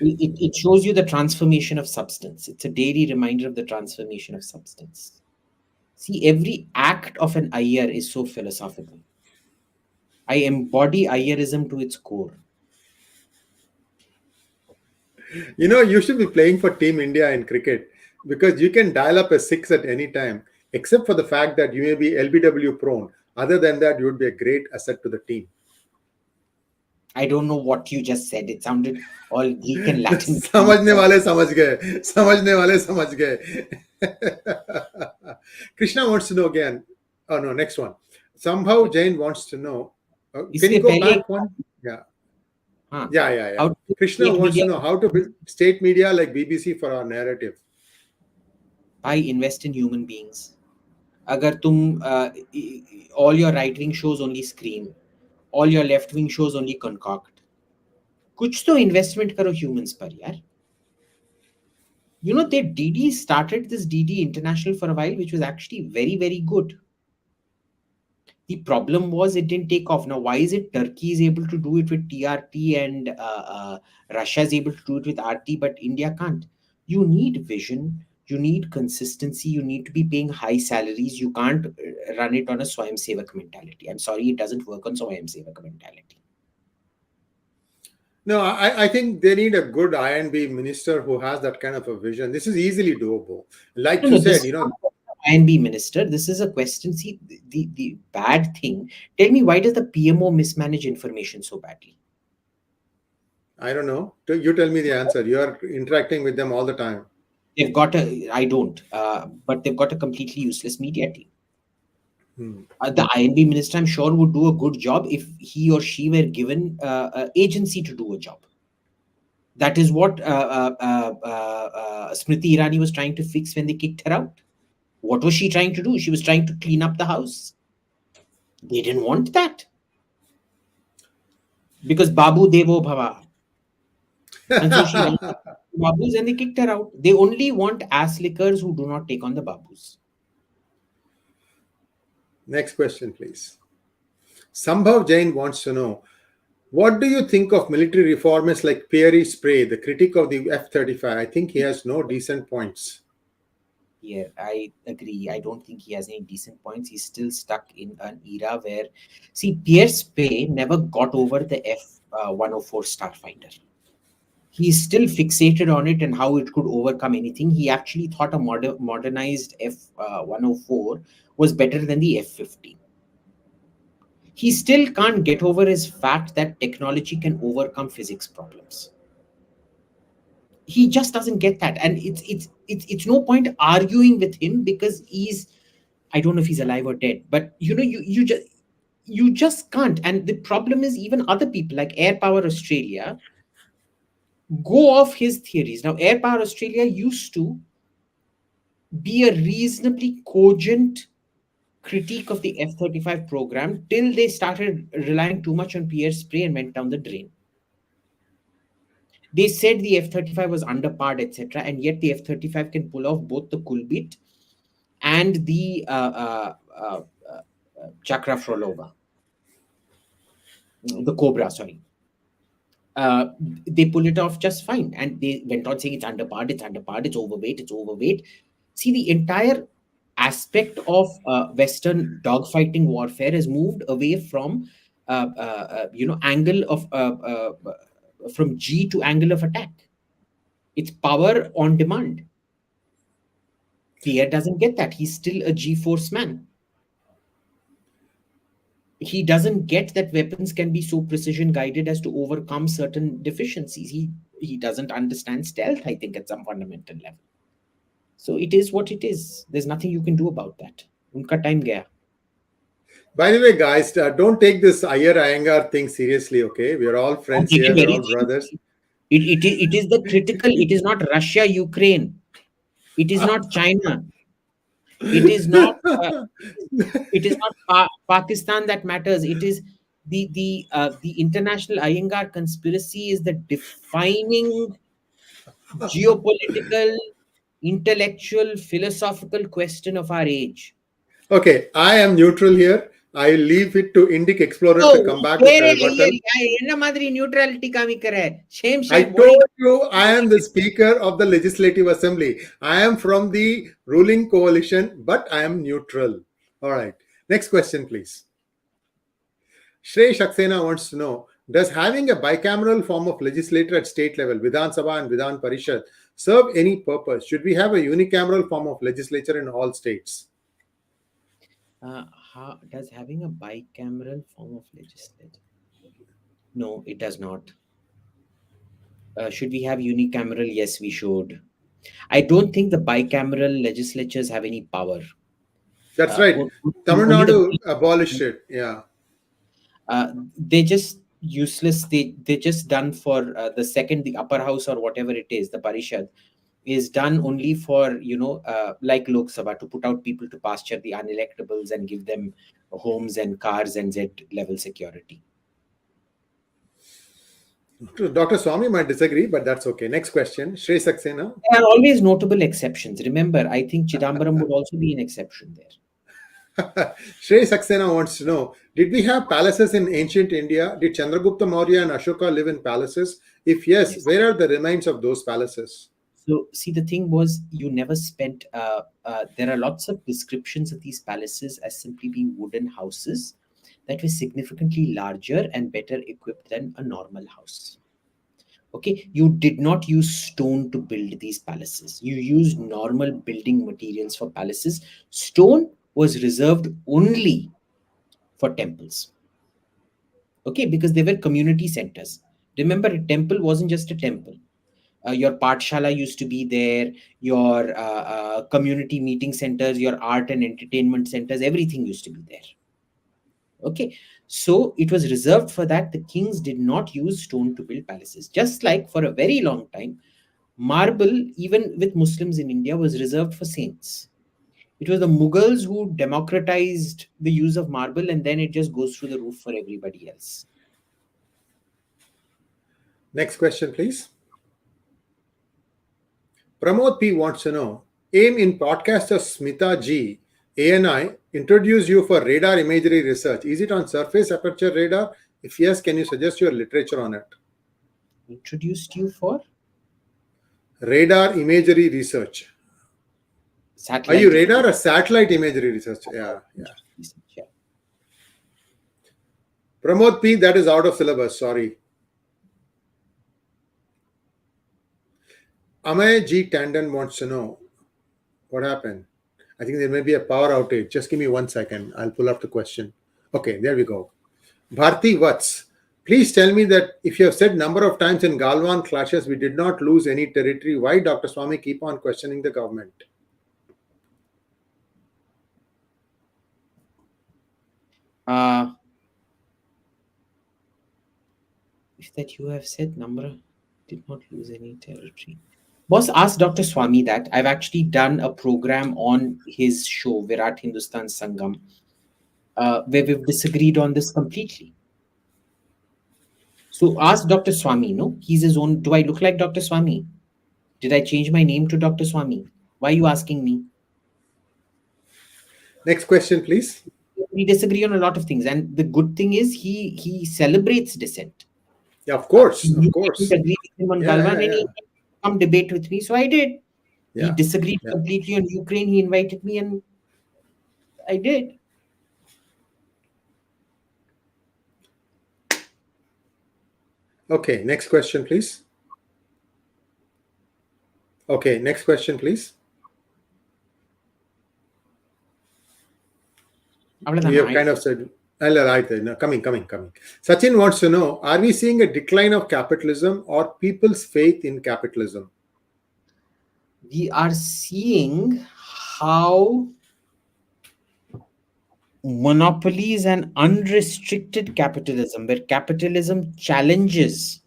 It shows you the transformation of substance. It's a daily reminder of the transformation of substance. See, every act of an Iyer is so philosophical. I embody Iyerism to its core. You should be playing for Team India in cricket because you can dial up a six at any time, except for the fact that you may be LBW prone. Other than that, you would be a great asset to the team. I don't know what you just said. It sounded all Greek and Latin. समझने वाले समझ गए, समझने वाले समझ गए. Krishna wants to know again. Oh no, next one. Somehow Jain wants to know. Can you go back one? Yeah. Yeah. Krishna wants to know how to build state media like BBC for our narrative. I invest in human beings. Agar tum all your right wing shows only scream, all your left wing shows only concoct. Kuch to investment karo humans par yaar. You know, they DD started this DD International for a while, which was actually very, very good. The problem was it didn't take off. Now, why is it Turkey is able to do it with TRT and Russia is able to do it with RT, but India can't? You need vision. You need consistency. You need to be paying high salaries. You can't run it on a Swayam Sevak mentality. I'm sorry, it doesn't work on Swayam Sevak mentality. No, I think they need a good I&B minister who has that kind of a vision. This is easily doable. Like you said, I&B minister, this is a question. See, the bad thing. Tell me, why does the PMO mismanage information so badly? I don't know. You tell me the answer. You are interacting with them all the time. They've got I don't, but they've got a completely useless media team. The I&B minister, I'm sure, would do a good job if he or she were given agency to do a job. That is what Smriti Irani was trying to fix when they kicked her out. What was she trying to do? She was trying to clean up the house. They didn't want that. Because Babu Devo Bhava. And so she went to Babus and they kicked her out. They only want ass lickers who do not take on the Babus. Next question, please. Sambhav Jain wants to know, what do you think of military reformers like Pierre Sprey, the critic of the F-35? I think he has no decent points. Yeah, I agree. I don't think he has any decent points. He's still stuck in an era where, see, Pierre Sprey never got over the F-104 Starfighter. He's still fixated on it and how it could overcome anything. He actually thought a modernized F-104 was better than the F-15. He still can't get over his fact that technology can overcome physics problems. He just doesn't get that, and it's no point arguing with him because I don't know if he's alive or dead, but you just can't. And the problem is even other people like Air Power Australia go off his theories. Now, Air Power Australia used to be a reasonably cogent critique of the F-35 program till they started relying too much on Pierre Sprey and went down the drain. They said the F-35 was underpowered, etc., and yet the F-35 can pull off both the Kulbit and the Chakra Frolova, the Cobra, sorry. They pull it off just fine, and they went on saying it's underpowered, it's overweight. See, the entire aspect of Western dogfighting warfare has moved away from angle of from G to angle of attack. It's power on demand. Pierre doesn't get that. He's still a G-force man. He doesn't get that weapons can be so precision guided as to overcome certain deficiencies. He doesn't understand stealth, I think, at some fundamental level. So it is what it is. There's nothing you can do about that. Unka time gaya. By the way, guys, don't take this Iyer-Iyengar thing seriously, okay? We are all friends here, we're all brothers. It is the critical. It is not Russia, Ukraine. It is not China. It is not. It is not Pakistan that matters. It is the international Iyengar conspiracy is the defining geopolitical, intellectual, philosophical question of our age. Okay, I am neutral here. I leave it to Indic Explorer to come back with a rebuttal. என்ன மாதிரி neutrality காமிக்கிற? Shame, I shame. told you I am the Speaker of the Legislative Assembly. I am from the ruling coalition, but I am neutral. All right. Next question, please. Shrey Saxena wants to know, does having a bicameral form of legislature at state level, Vidhan Sabha and Vidhan Parishad, serve any purpose? Should we have a unicameral form of legislature in all states? Does having a bicameral form of legislature? No, it does not. Should we have unicameral? Yes, we should. I don't think the bicameral legislatures have any power. That's right. Tamil Nadu abolished it. Yeah. They just useless. They just done for the second, the upper house or whatever it is, the Parishad is done only for, like Lok Sabha, to put out people to pasture the unelectables and give them homes and cars and Z-level security. Dr. Swami might disagree, but that's okay. Next question. Shrey Saxena. There are always notable exceptions. Remember, I think Chidambaram would also be an exception there. Shrey Saxena wants to know, did we have palaces in ancient India? Did Chandragupta Maurya and Ashoka live in palaces? If yes, where are the remains of those palaces? So, see, the thing was, you never spent, there are lots of descriptions of these palaces as simply being wooden houses that were significantly larger and better equipped than a normal house. Okay, you did not use stone to build these palaces. You used normal building materials for palaces. Stone was reserved only for temples. Okay, because they were community centers. Remember, a temple wasn't just a temple. Your Pathshala used to be there, your community meeting centers, your art and entertainment centers, everything used to be there. Okay, so it was reserved for that. The kings did not use stone to build palaces. Just like for a very long time, marble, even with Muslims in India, was reserved for saints. It was the Mughals who democratized the use of marble, and then it just goes through the roof for everybody else. Next question, please. Pramod P wants to know, AIM in podcaster Smita G, ANI, introduced you for radar imagery research. Is it on surface aperture radar? If yes, can you suggest your literature on it? Introduced you for? Radar imagery research. Satellite. Are you radar or satellite imagery research? Yeah. Pramod P, that is out of syllabus, sorry. Amay G. Tandon wants to know, what happened? I think there may be a power outage. Just give me 1 second. I'll pull up the question. Okay, there we go. Bharti Vats, please tell me that if you have said number of times in Galwan clashes, we did not lose any territory, why Dr. Swami keep on questioning the government? If that you have said number did not lose any territory. Boss, ask Dr. Swami that. I've actually done a program on his show, Virat Hindustan Sangam, where we've disagreed on this completely. So ask Dr. Swami, no? He's his own. Do I look like Dr. Swami? Did I change my name to Dr. Swami? Why are you asking me? Next question, please. We disagree on a lot of things. And the good thing is he celebrates dissent. Yeah, of course. He agreed with him on Galwan and he come debate with me. So I did. He disagreed completely on Ukraine. He invited me and I did. Okay, next question, please. Okay, next question, please. We have kind of said, coming. Sachin wants to know, are we seeing a decline of capitalism or people's faith in capitalism? We are seeing how monopolies and unrestricted capitalism, where capitalism challenges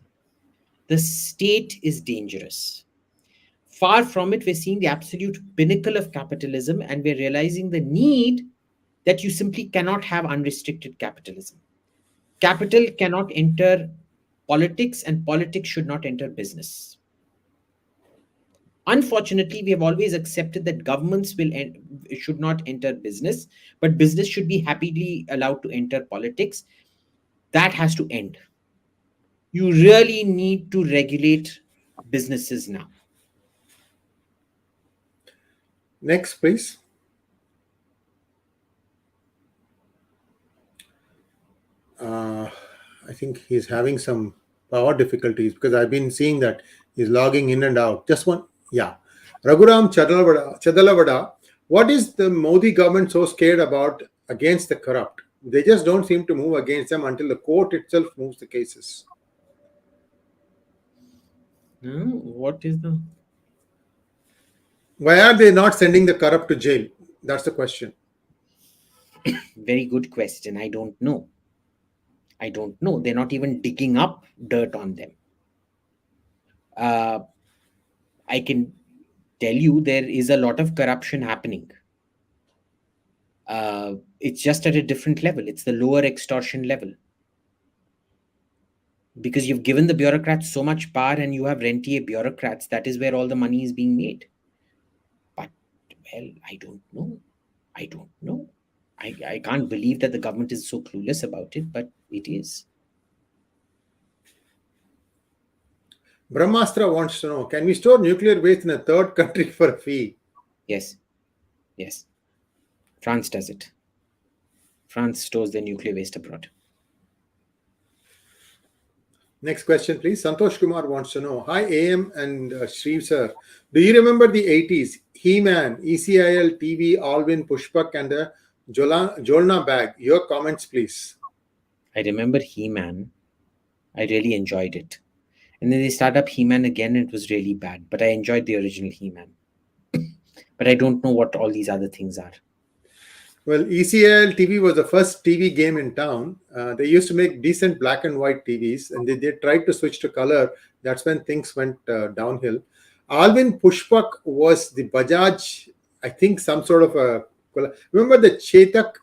the state, is dangerous. Far from it, we're seeing the absolute pinnacle of capitalism, and we're realizing the need that you simply cannot have unrestricted capitalism. Capital cannot enter politics, and politics should not enter business. Unfortunately, we have always accepted that governments should not enter business, but business should be happily allowed to enter politics. That has to end. You really need to regulate businesses now. Next, please. I think he's having some power difficulties because I've been seeing that he's logging in and out. Just one, yeah. Raghuram Chadalavada, what is the Modi government so scared about against the corrupt? They just don't seem to move against them until the court itself moves the cases. What is the... Why are they not sending the corrupt to jail? That's the question. Very good question. I don't know. They're not even digging up dirt on them. I can tell you there is a lot of corruption happening. It's just at a different level. It's the lower extortion level. Because you've given the bureaucrats so much power and you have rentier bureaucrats, that is where all the money is being made. But, well, I don't know. I can't believe that the government is so clueless about it, but it is. Brahmastra wants to know, can we store nuclear waste in a third country for a fee? Yes. France does it. France stores their nuclear waste abroad. Next question, please. Santosh Kumar wants to know, hi AM and Shreev sir, do you remember the 80s? He-Man, ECIL TV, Allwyn Pushpak and the Jollana Bag. Your comments, please. I remember He-Man. I really enjoyed it. And then they started up He-Man again and it was really bad. But I enjoyed the original He-Man. But I don't know what all these other things are. Well, ECIL TV was the first TV game in town. They used to make decent black and white TVs, and they tried to switch to color. That's when things went downhill. Allwyn Pushpak was the Bajaj, I think some sort of a... Remember the Chetak?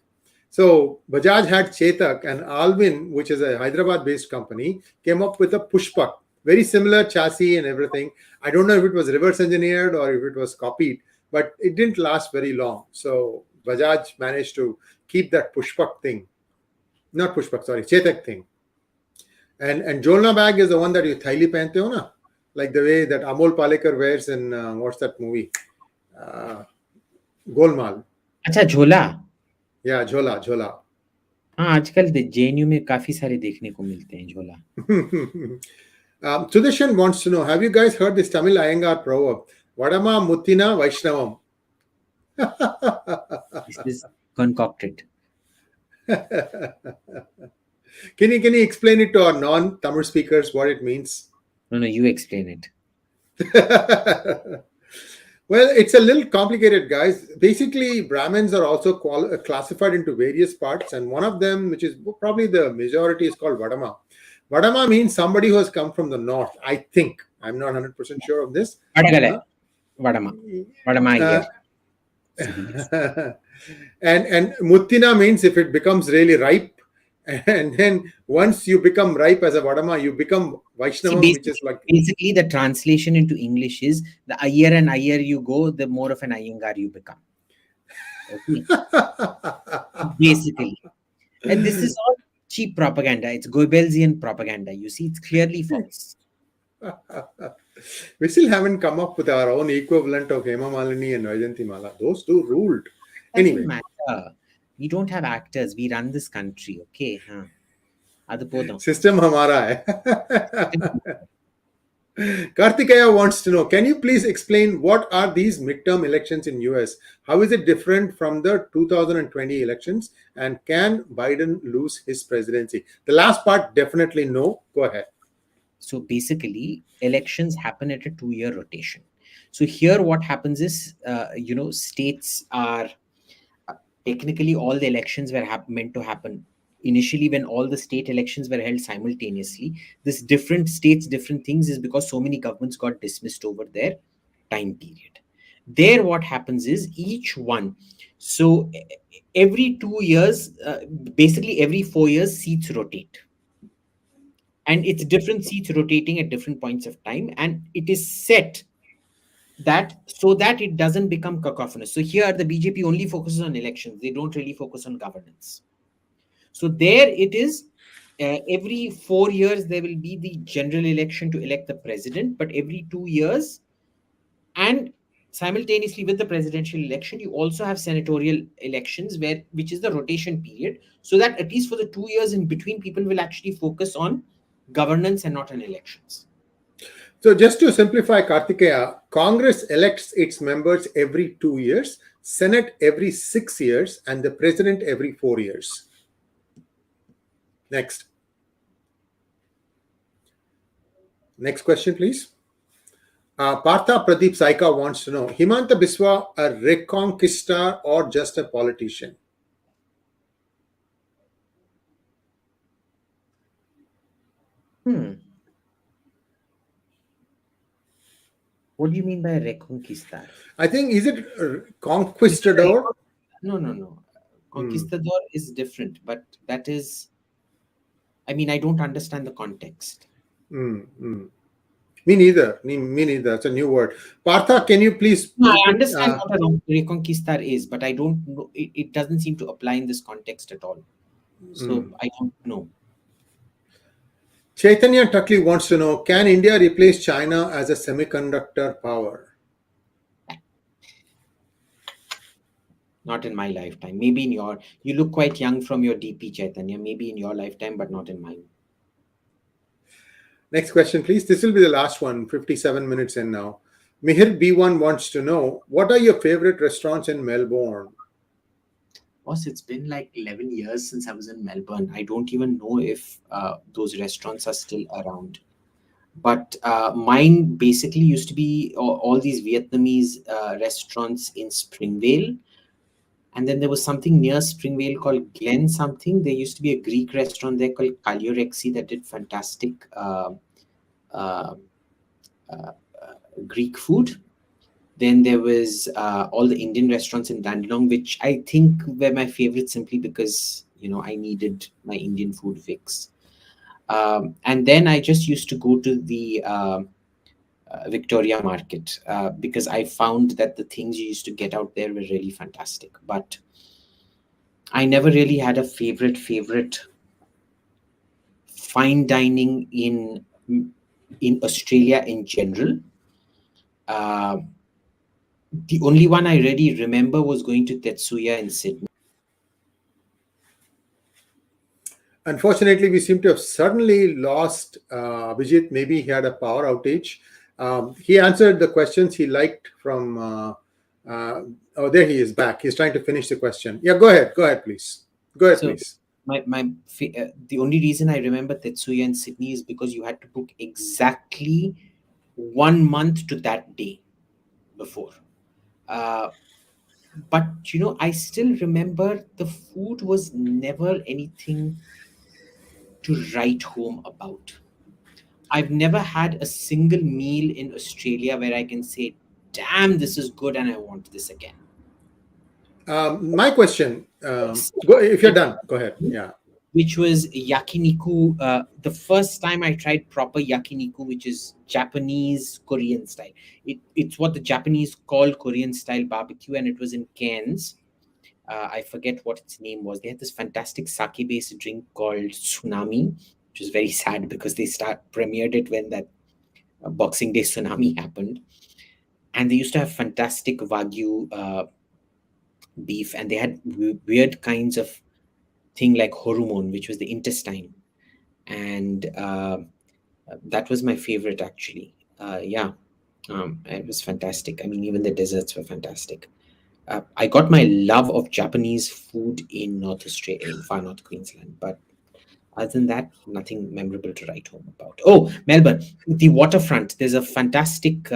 So Bajaj had Chetak, and Allwyn, which is a Hyderabad-based company, came up with a Pushpak. Very similar chassis and everything. I don't know if it was reverse engineered or if it was copied, but it didn't last very long. So Bajaj managed to keep that Pushpak thing. Not Pushpak, sorry, Chetak thing. And Jollana Bag is the one that you thaili pehante ho na? Like the way that Amol Palekar wears in, what's that movie? Golmaal. अच्छा झोला. Yeah, Jhola. हाँ, आजकल JNU में काफी सारे देखने को मिलते हैं झोला. Sudarshan wants to know, have you guys heard this Tamil Iyengar Proverb? Vadama Muttina Vaishnavam. This is concocted. Can you explain it to our non-Tamil speakers what it means? No, you explain it. Well, it's a little complicated, guys. Basically, Brahmins are also classified into various parts, and one of them, which is probably the majority, is called Vadama. Vadama means somebody who has come from the north, I think. I'm not 100% sure of this. Vadama Iyer. And Muttina means if it becomes really ripe, and then once you become ripe as a Vadama, you become Vaishnavam, which is like... Basically, the translation into English is the higher and higher you go, the more of an Iyengar you become. Okay. Basically. And this is all cheap propaganda. It's Goebbelsian propaganda. You see, it's clearly false. We still haven't come up with our own equivalent of Hema Malini and Vaijayanti Mala. Those two ruled. Anyway. Matter. We don't have actors. We run this country. Okay. System hamara hai. Kartikeya wants to know, can you please explain what are these midterm elections in US? How is it different from the 2020 elections? And can Biden lose his presidency? The last part, definitely no. Go ahead. So basically, elections happen at a 2-year rotation. So here what happens is, states are... Technically, all the elections were meant to happen initially when all the state elections were held simultaneously. This different states, different things is because so many governments got dismissed over their time period. There, what happens is each one. So every 2 years, basically every 4 years, seats rotate. And it's different seats rotating at different points of time. And it is set so that it doesn't become cacophonous. So here the BJP only focuses on elections. They don't really focus on governance. So there it is. Every 4 years there will be the general election to elect the president, but every 2 years, and simultaneously with the presidential election, you also have senatorial elections, which is the rotation period, so that at least for the 2 years in between, people will actually focus on governance and not on elections. So just to simplify, Kartikeya, Congress elects its members every 2 years, Senate every 6 years, and the president every 4 years. Next. Next question, please. Partha Pradeep Saika wants to know, Himanta Biswa a reconquistar or just a politician? What do you mean by reconquistar? I think, is it conquistador? No. Conquistador is different, but that is, I mean, I don't understand the context. Me neither. It's a new word. Partha, can you please? No, I understand what a reconquistar is, but I don't know. It doesn't seem to apply in this context at all. So I don't know. Chaitanya Takli wants to know, can India replace China as a semiconductor power? Not in my lifetime. Maybe in your... You look quite young from your DP, Chaitanya. Maybe in your lifetime, but not in mine. Next question, please. This will be the last one, 57 minutes in now. Mihir B1 wants to know, what are your favorite restaurants in Melbourne? Boss, it's been like 11 years since I was in Melbourne. I don't even know if those restaurants are still around. But mine basically used to be all these Vietnamese restaurants in Springvale. And then there was something near Springvale called Glen something. There used to be a Greek restaurant there called Kalyorexi that did fantastic Greek food. Then there was all the Indian restaurants in Dandenong, which I think were my favorite simply because, I needed my Indian food fix. And then I just used to go to the Victoria Market because I found that the things you used to get out there were really fantastic. But I never really had a favorite fine dining in Australia in general. The only one I really remember was going to Tetsuya in Sydney. Unfortunately, we seem to have suddenly lost Abhijit. Maybe he had a power outage. He answered the questions he liked from... there he is back. He's trying to finish the question. Yeah, go ahead. Go ahead, please. Please. The only reason I remember Tetsuya in Sydney is because you had to book exactly 1 month to that day before. But I still remember the food was never anything to write home about. I've never had a single meal in Australia where I can say, damn, this is good and I want this again. My question, if you're done, go ahead. Yeah. Which was yakiniku. The first time I tried proper yakiniku, which is Japanese Korean style. It's what the Japanese call Korean style barbecue, and it was in Cairns. I forget what its name was. They had this fantastic sake-based drink called Tsunami, which is very sad because they premiered it when that Boxing Day tsunami happened. And they used to have fantastic Wagyu beef, and they had weird kinds of thing like hormone, which was the intestine, and that was my favorite actually. It was fantastic. I mean, even the desserts were fantastic. I got my love of Japanese food in North Australia, in far North Queensland, but other than that, nothing memorable to write home about. Oh, Melbourne, the waterfront. There's a fantastic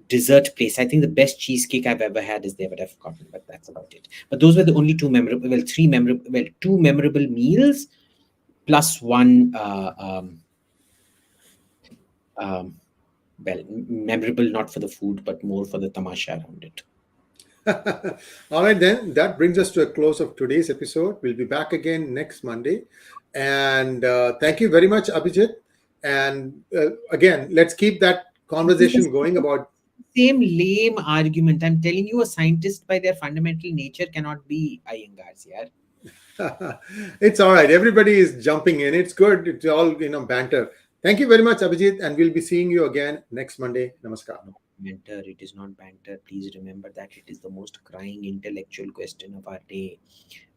dessert place. I think the best cheesecake I've ever had is there, but I've forgotten. But that's about it. But those were the only two memorable meals, plus one memorable not for the food, but more for the tamasha around it. All right, then that brings us to a close of today's episode. We'll be back again next Monday. And thank you very much, Abhijit. And again, let's keep that conversation going about... same lame argument. I'm telling you, a scientist by their fundamental nature cannot be Iyengars, yeah. It's all right. Everybody is jumping in. It's good. It's all banter. Thank you very much, Abhijit, and we'll be seeing you again next Monday. Namaskar. Banter, it is not banter. Please remember that it is the most crying intellectual question of our day.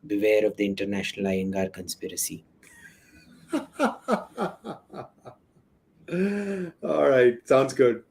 Beware of the international Iyengar conspiracy. All right. Sounds good.